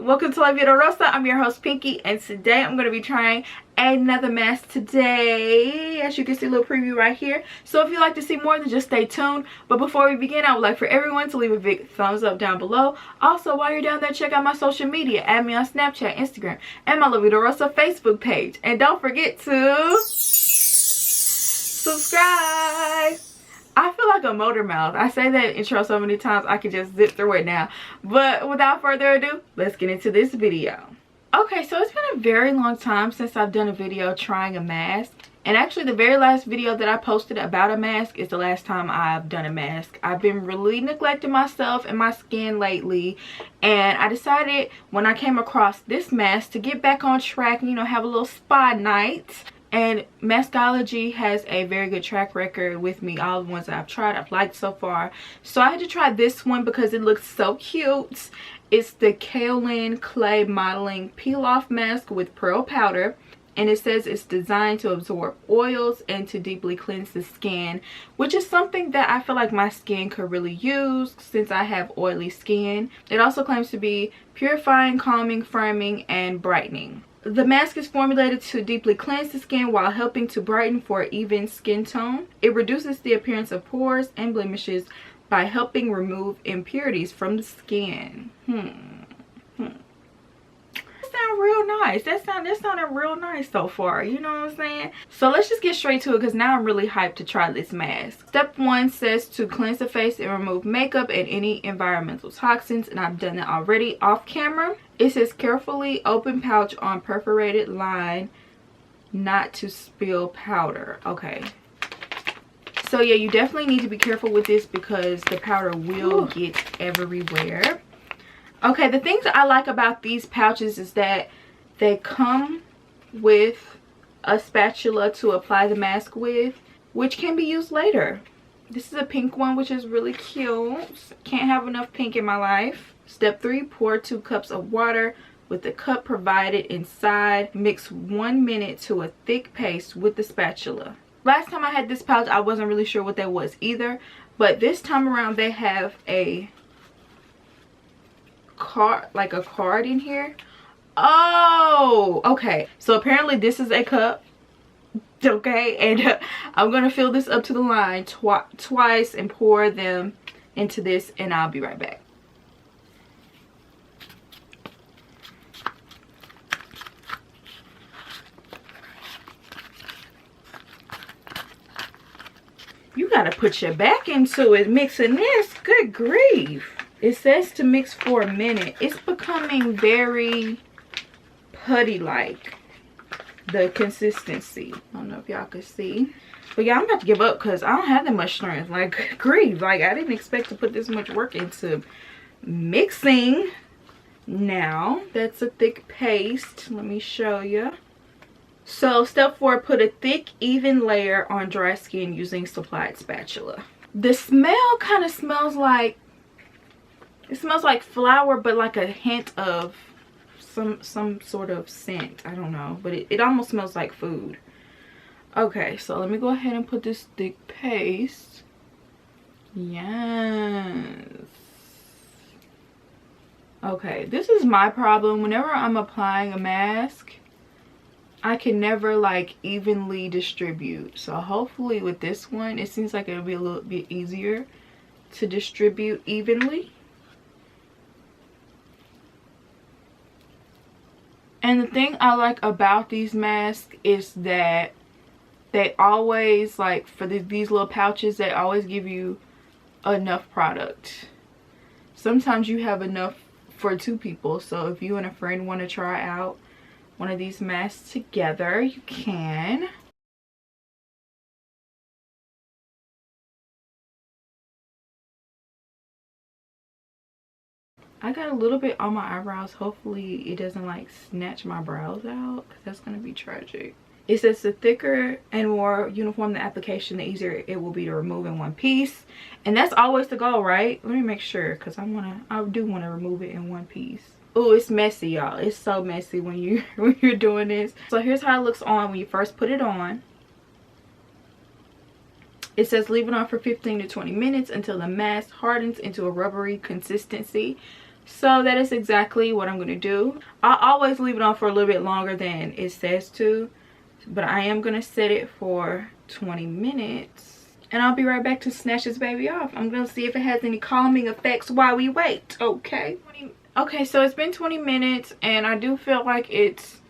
welcome to La Vida Rosa. I'm your host Pinky, and today I'm going to be trying another mask today. As you can see, a little preview right here. So if you'd like to see more, then just stay tuned. But before we begin, I would like for everyone to leave a big thumbs up down below. Also, while you're down there, check out my social media. Add me on Snapchat, Instagram, and my La Vida Rosa Facebook page. And don't forget to subscribe. I feel like a motor mouth. I say that intro so many times I can just zip through it now. But without further ado, let's get into this video. Okay, so it's been a very long time since I've done a video trying a mask. And actually the very last video that I posted about a mask is the last time I've done a mask. I've been really neglecting myself and my skin lately. And I decided when I came across this mask to get back on track and, you know, have a little spa night. And Maskology has a very good track record with me. All the ones that I've tried, I've liked so far. So I had to try this one because it looks so cute. It's the Kaolin Clay Modeling Peel Off Mask with Pearl Powder. And it says it's designed to absorb oils and to deeply cleanse the skin, which is something that I feel like my skin could really use since I have oily skin. It also claims to be purifying, calming, firming, and brightening. The mask is formulated to deeply cleanse the skin while helping to brighten for even skin tone. It reduces the appearance of pores and blemishes by helping remove impurities from the skin. That sounds real nice. That sounded real nice so far, you know what I'm saying? So let's just get straight to it because now I'm really hyped to try this mask. Step 1 says to cleanse the face and remove makeup and any environmental toxins, and I've done that already off camera. It says carefully open pouch on perforated line, not to spill powder. Okay. So yeah, you definitely need to be careful with this because the powder will get everywhere. Okay, the things that I like about these pouches is that they come with a spatula to apply the mask with, which can be used later. This is a pink one, which is really cute. Can't have enough pink in my life. Step 3, pour 2 cups of water with the cup provided inside. Mix 1 minute to a thick paste with the spatula. Last time I had this pouch, I wasn't really sure what that was either. But this time around, they have a card, like a card in here. Oh, okay. So apparently this is a cup. Okay, and I'm going to fill this up to the line twice and pour them into this, and I'll be right back. You gotta put your back into it mixing this. Good grief. It says to mix for a minute. It's becoming very putty like, the consistency. I don't know if y'all can see. But yeah, I'm about to give up because I don't have that much strength. Like, grief. Like, I didn't expect to put this much work into mixing. Now, that's a thick paste. Let me show you. So step 4, put a thick even layer on dry skin using supplied spatula. The smell kind of smells like, it smells like flour, but like a hint of some sort of scent. I don't know, but it almost smells like food. Okay, so let me go ahead and put this thick paste. Yes. Okay, this is my problem. Whenever I'm applying a mask, I can never like evenly distribute. So hopefully with this one, it seems like it'll be a little bit easier to distribute evenly. And the thing I like about these masks is that they always, like for these little pouches, they always give you enough product. Sometimes you have enough for 2 people. So if you and a friend want to try out one of these masks together, you can. I got a little bit on my eyebrows. Hopefully it doesn't like snatch my brows out, because that's gonna be tragic. It says the thicker and more uniform the application, the easier it will be to remove in one piece. And that's always the goal, right? Let me make sure, because I do want to remove it in one piece. Oh, it's messy, y'all. It's so messy when you're doing this. So here's how it looks on when you first put it on. It says leave it on for 15 to 20 minutes until the mask hardens into a rubbery consistency. So that is exactly what I'm going to do. I'll always leave it on for a little bit longer than it says to, but I am going to set it for 20 minutes. And I'll be right back to snatch this baby off. I'm going to see if it has any calming effects while we wait, okay? Okay, so it's been 20 minutes and I do feel like it's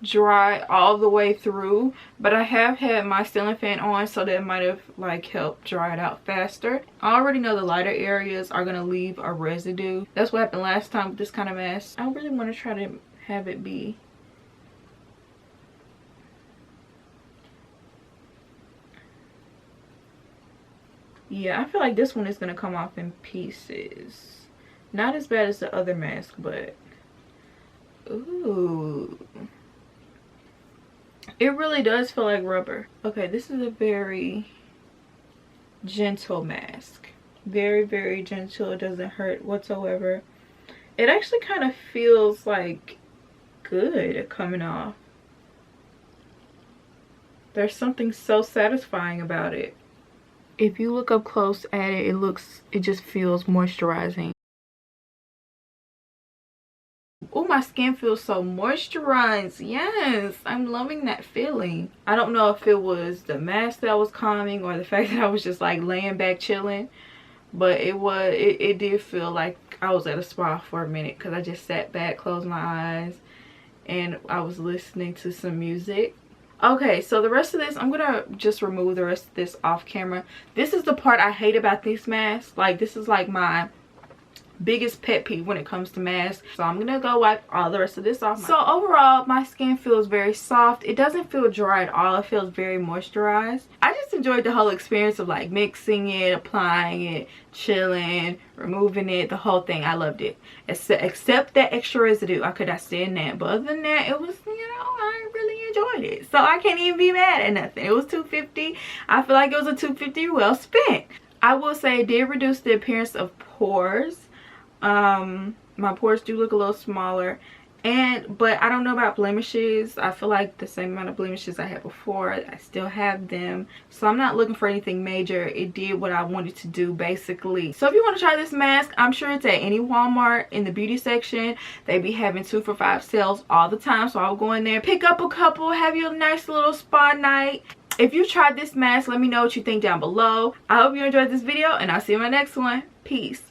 dry all the way through, but I have had my ceiling fan on, so that might have like helped dry it out faster. I already know the lighter areas are gonna leave a residue. That's what happened last time with this kind of mask. I really want to try to have it be I feel like this one is gonna come off in pieces. Not as bad as the other mask, but ooh, it really does feel like rubber. Okay, this is a very gentle mask. Very, very gentle. It doesn't hurt whatsoever. It actually kind of feels like good coming off. There's something so satisfying about it. If you look up close at it, it just feels moisturizing. Oh, my skin feels so moisturized. Yes, I'm loving that feeling. I don't know if it was the mask that was calming or the fact that I was just like laying back chilling, but it did feel like I was at a spa for a minute, because I just sat back, closed my eyes, and I was listening to some music. Okay, so the rest of this, I'm gonna just remove the rest of this off camera. This is the part I hate about these masks. Like, this is like my biggest pet peeve when it comes to masks. So I'm gonna go wipe all the rest of this off. So overall, my skin feels very soft. It doesn't feel dry at all. It feels very moisturized. I just enjoyed the whole experience of like mixing it, applying it, chilling, removing it, the whole thing. I loved it, except that extra residue. I could not stand that, but other than that, it was, you know, I really enjoyed it. So I can't even be mad at nothing. It was $250. I feel like it was a $250 well spent. I will say it did reduce the appearance of pores. My pores do look a little smaller, but I don't know about blemishes. I feel like the same amount of blemishes I had before, I still have them, so I'm not looking for anything major. It did what I wanted to do, basically. So if you want to try this mask, I'm sure it's at any Walmart in the beauty section. They be having 2 for $5 sales all the time, so I'll go in there, pick up a couple, have you a nice little spa night. If you tried this mask, let me know what you think down below. I hope you enjoyed this video, and I'll see you in my next one. Peace.